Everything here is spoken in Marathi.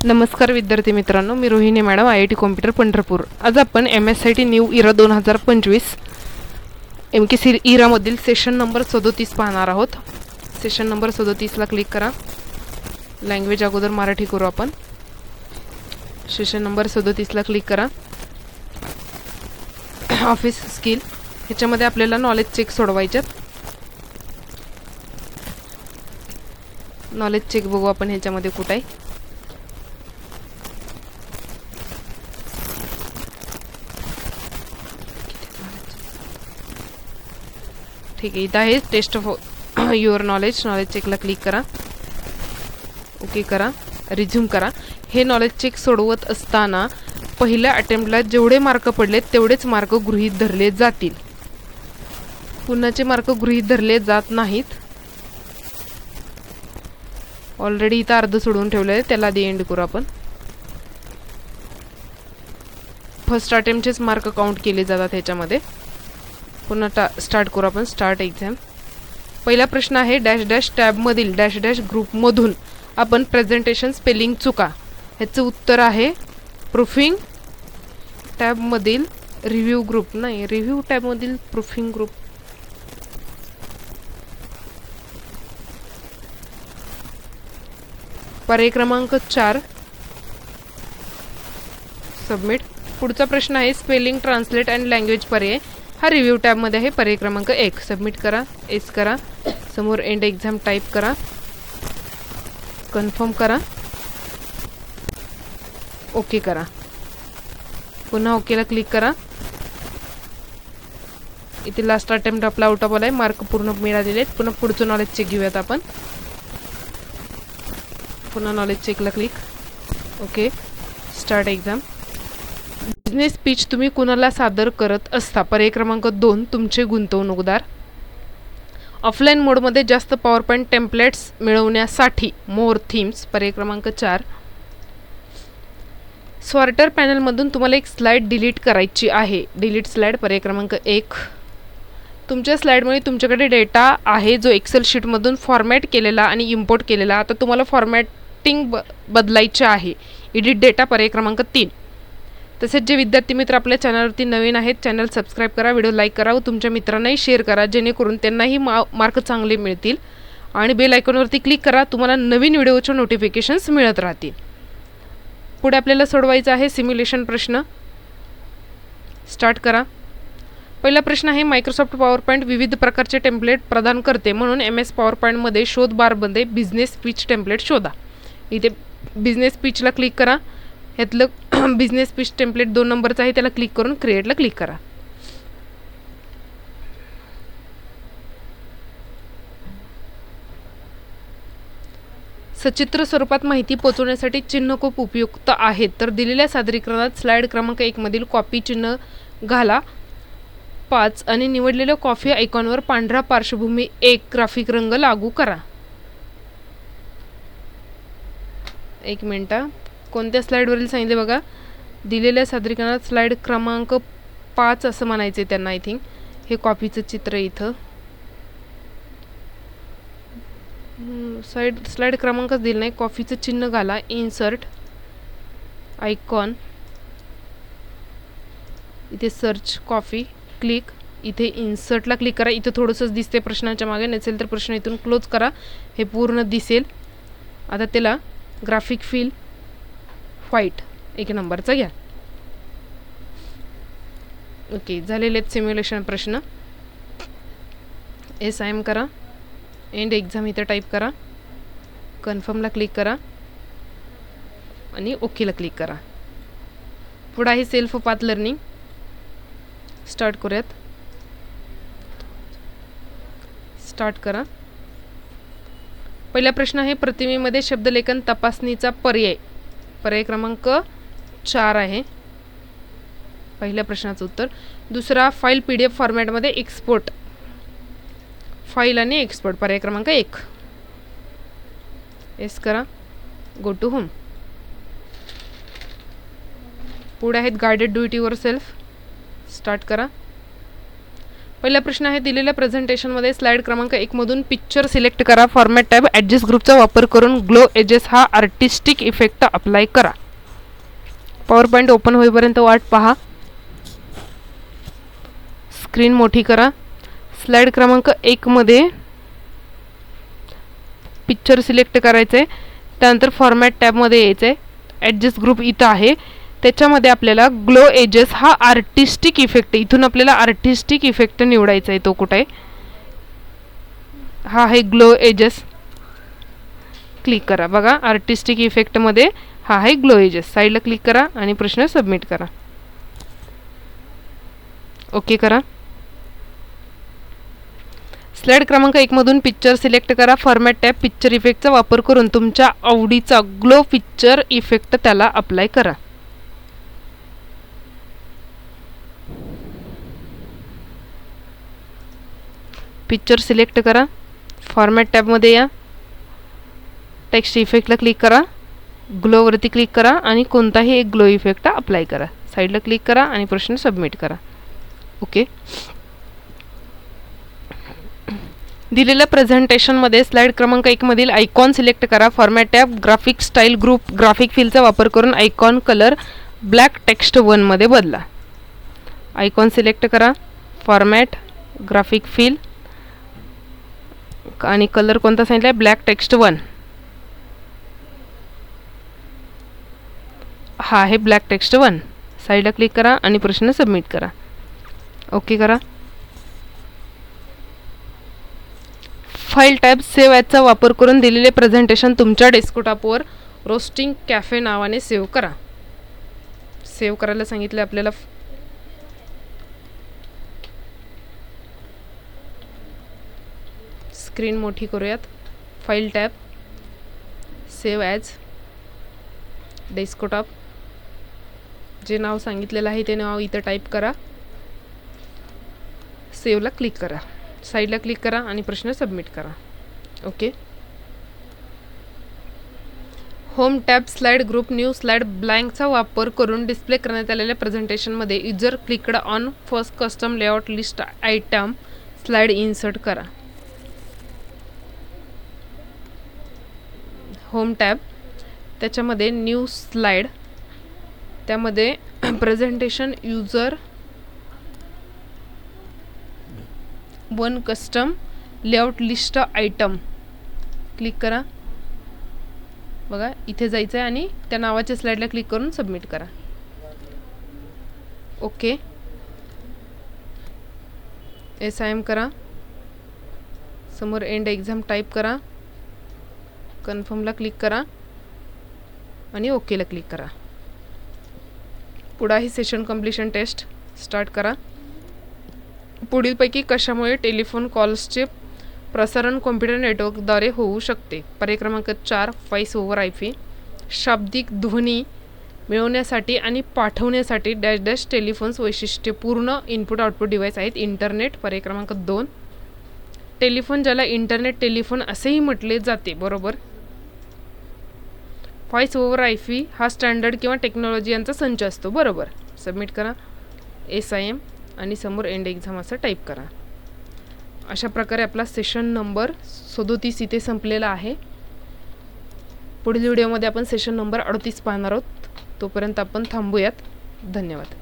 नमस्कार विद्यार्थी मित्रांनो, मी Rohini madam, IIT computer Pandharpur. आज आपण MSIT न्यू इरा 2025 MKC इरामधील सेशन नंबर 37 पाहणार आहोत. सेशन नंबर 37 ला क्लिक करा. लँग्वेज अगोदर मराठी करू आपण. सेशन नंबर 37 ला क्लिक करा. ऑफिस स्किल ह्याच्यामध्ये आपल्याला नॉलेज चेक सोडवायच्यात. नॉलेज चेक बघू आपण ह्याच्यामध्ये कुठे आहे. ठीक आहे, इथं आहे test of your knowledge. Knowledge चेकला क्लिक करा. ओके करा. रिझ्यूम करा. हे नॉलेज चेक सोडवत असताना पहिल्या अटेम्प्टला जेवढे मार्क पडले तेवढेच मार्क गृहीत धरले जातील. पुन्हाचे मार्क गृहीत धरले जात नाहीत. ऑलरेडी इथं अर्ध सोडून ठेवलं आहे, त्याला आधी एंड करू आपण. फर्स्ट अटेम्प्टचेच मार्क काउंट केले जातात ह्याच्यामध्ये. पुन्हा स्टार्ट करू आपण. Start exam. पहिला प्रश्न आहे डॅश डॅश टॅबमधील डॅश डॅश ग्रुपमधून आपण प्रेझेंटेशन स्पेलिंग चुका. ह्याचं उत्तर आहे प्रूफिंग टॅबमधील रिव्ह्यू ग्रुप. नाही, रिव्ह्यू टॅबमधील प्रूफिंग ग्रुप. पर्याय क्रमांक 4 सबमिट. पुढचा प्रश्न आहे स्पेलिंग ट्रान्सलेट अँड लँग्वेज पर्याय. हा रिव्ह्यू टॅबमध्ये आहे. पर्याय क्रमांक 1 सबमिट करा. एस करा. समोर एंड एक्झाम टाईप करा. कन्फर्म करा. ओके करा. पुन्हा ओकेला क्लिक करा. इथे लास्ट अटेम्प्ट आपला आउट ऑफ आलाय. मार्क पूर्ण मिळालेले आहेत. पुन्हा पुढचं नॉलेज चेक घेऊयात आपण. पुन्हा नॉलेज चेकला click. Okay. Start exam. Business speech तुम्ही कुणाला सादर करत असता. पर्याय क्रमांक 2 तुमचे गुंतवणूकदार. ऑफलाईन मोडमध्ये जास्त पॉवर पॉईंट टेम्पलेट्स मिळवण्यासाठी मोर थीम्स. पर्याय क्रमांक 4. सॉर्टर पॅनलमधून तुम्हाला एक स्लाइड डिलीट करायची आहे. Delete slide. पर्याय क्रमांक 1. तुमच्या स्लाइडमध्ये तुमच्याकडे डेटा आहे जो एक्सेल शीटमधून फॉर्मॅट केलेला आणि इम्पोर्ट केलेला. आता तुम्हाला फॉर्मॅटिंग बदलायचे आहे. Edit data. पर्याय क्रमांक 3. तसेच जे विद्यार्थी मित्र आपल्या चॅनलवरती नवीन आहेत, चॅनल सबस्क्राईब करा, व्हिडिओ लाईक करा व तुमच्या मित्रांनाही शेअर करा, जेणेकरून त्यांनाही मार्क चांगले मिळतील. आणि बेल आयकॉनवरती क्लिक करा. तुम्हाला नवीन व्हिडिओचे नोटिफिकेशन्स मिळत राहतील. पुढे आपल्याला सोडवायचा आहे सिम्युलेशन प्रश्न. स्टार्ट करा. पहिला प्रश्न आहे मायक्रोसॉफ्ट पॉवर पॉईंट विविध प्रकारचे टेम्पलेट प्रदान करते, म्हणून MS पॉवर पॉईंटमध्ये शोध बारमध्ये बिझनेस स्पीच टेम्पलेट शोधा. इथे बिझनेस स्पीचला क्लिक करा. ह्यातलं बिझनेस स्पीच टेम्पलेट 2 नंबरचं आहे, त्याला क्लिक करून क्रिएटला क्लिक करा. सचित्र स्वरूपात माहिती पोहोचवण्यासाठी चिन्ह खूप उपयुक्त आहेत. तर दिलेल्या सादरीकरणात स्लाइड क्रमांक 1 मधील कॉपी चिन्ह घाला 5 आणि निवडलेल्या कॉफी आयकॉनवर पांढरा पार्श्वभूमी 1 ग्राफिक रंग लागू करा. 1 मिनिट. कोणत्या स्लाइडवरील सांगितले बघा. दिलेल्या सादरीकरणात स्लाइड क्रमांक 5 असं म्हणायचे त्यांना. आय थिंक हे कॉफीचं चित्र इथं. स्लाइड क्रमांकच दिलं नाही. कॉफीचं चिन्ह घाला. Insert icon. इथे सर्च कॉफी. क्लिक. इथे इन्सर्टला क्लिक करा. इथं थोडंसंच दिसते प्रश्नाच्या मागे, नसेल तर प्रश्न इथून क्लोज करा. हे पूर्ण दिसेल. आता त्याला ग्राफिक फील व्हाईट 1 नंबरचा घ्या. ओके. झालेले आहेत सिम्युलेशन प्रश्न. SIM करा. एंड एक्झाम इथं टाईप करा. कन्फर्मला क्लिक करा आणि ओकेला क्लिक करा. पुढे आहे सेल्फ पाथ लर्निंग. स्टार्ट करूयात. स्टार्ट करा. पहिला प्रश्न आहे प्रतिमेमध्ये शब्दलेखन तपासणीचा पर्याय. पर्याय क्रमांक 4 आहे पहिल्या प्रश्नाचं उत्तर. दुसरा फाईल PDF फॉर्मॅटमध्ये एक्सपोर्ट. फाईल आणि एक्सपोर्ट. पर्याय क्रमांक 1. एस करा. Go to home. पुढे आहेत guided do it yourself. Start करा. पहिला प्रश्न आहे, दिलेल्या प्रेझेंटेशनमध्ये स्लाइड क्रमांक 1 मधून पिक्चर सिलेक्ट करा. फॉर्मॅट टॅब ॲडजस्ट ग्रुपचा वापर करून ग्लो एजेस हा आर्टिस्टिक इफेक्ट अप्लाय करा. पॉवर पॉईंट ओपन होईपर्यंत वाट पहा. स्क्रीन मोठी करा. स्लाइड क्रमांक 1 मध्ये पिक्चर सिलेक्ट करायचं आहे. त्यानंतर फॉर्मॅट टॅबमध्ये यायचं आहे. ॲडजस्ट ग्रुप इथं आहे. त्याच्यामध्ये आपल्याला ग्लो एजेस हा आर्टिस्टिक इफेक्ट, इथून आपल्याला आर्टिस्टिक इफेक्ट निवडायचा आहे. तो कुठे आहे? हा आहे ग्लो एजेस. क्लिक करा. बघा आर्टिस्टिक इफेक्टमध्ये हा आहे ग्लो एजेस. साईडला क्लिक करा आणि प्रश्न सबमिट करा. ओके करा. स्लाइड क्रमांक 1 मधून पिक्चर सिलेक्ट करा. फॉर्मॅट टॅब पिक्चर इफेक्टचा वापर करून तुमच्या आवडीचा ग्लो पिक्चर इफेक्ट त्याला अप्लाय करा. पिक्चर सिलेक्ट करा. फॉर्मॅट टॅबमध्ये या. टेक्स्ट इफेक्टला क्लिक करा. ग्लोवरती क्लिक करा आणि कोणताही एक ग्लो इफेक्ट अप्लाय करा. साईडला क्लिक करा आणि प्रश्न सबमिट करा. ओके. दिलेल्या प्रेझेंटेशनमध्ये स्लाइड क्रमांक 1 मधील आयकॉन सिलेक्ट करा. Format tab graphic style group graphic फीलचा वापर करून आयकॉन कलर ब्लॅक टेक्स्ट 1 मध्ये बदला. आयकॉन सिलेक्ट करा. फॉर्मॅट ग्राफिक फील आणि कलर कोणता सांगितला आहे? Black text 1. हा आहे ब्लॅक टेक्स्ट 1. साईडला क्लिक करा आणि प्रश्न सबमिट करा. ओके करा. फाईल टॅब सेव्ह ॲजचा वापर करून दिलेले प्रेझेंटेशन तुमच्या डेस्कटॉपवर रोस्टिंग कॅफे नावाने सेव्ह करा. सेव्ह करायला सांगितले आपल्याला. स्क्रीन मोठी करूयात. File tab save as desktop, जे नाव सांगितलेलं आहे ते नाव इथं टाईप करा. सेव्हला क्लिक करा. साईडला क्लिक करा आणि प्रश्न सबमिट करा. Okay. Home tab slide group new slide ब्लँकचा वापर करून डिस्प्ले करण्यात आलेल्या प्रेझेंटेशनमध्ये user clicked on first custom layout list item slide insert करा. होम टॅब, त्याच्यामध्ये न्यू स्लाइड, त्यामध्ये presentation user 1 custom layout list item click करा. बघा इथे जायचं आहे आणि त्या नावाच्या स्लाइडला क्लिक करून सबमिट करा. ओके. SIM करा. समोर एंड एक्झाम टाईप करा. कन्फर्मला क्लिक करा आणि ओकेला क्लिक करा. पुढे ही सेशन कंप्लीशन टेस्ट स्टार्ट करा. पुढीलपैकी कशामुळे टेलिफोन कॉल्सचे प्रसारण कॉम्प्युटर नेटवर्कद्वारे होऊ शकते? पर्याय क्रमांक 4 व्हॉइस ओव्हर IP. शाब्दिक ध्वनी मिळवण्यासाठी आणि पाठवण्यासाठी डॅश डॅश टेलिफोन्स वैशिष्ट्यपूर्ण इनपुट आउटपुट डिव्हाइस आहेत. इंटरनेट. पर्याय क्रमांक 2. टेलिफोन, ज्याला इंटरनेट टेलिफोन असेही म्हटले जाते, बरोबर. व्हॉइस ओव्हर IP हा स्टँडर्ड किंवा टेक्नॉलॉजी यांचा संच असतो, बरोबर. सबमिट करा. SIM आणि समोर एंड एक्झाम असं टाईप करा. अशा प्रकारे आपला सेशन नंबर 37 इथे संपलेला आहे. पुढील व्हिडिओमध्ये आपण सेशन नंबर 38 पाहणार आहोत. तोपर्यंत आपण थांबूयात. धन्यवाद.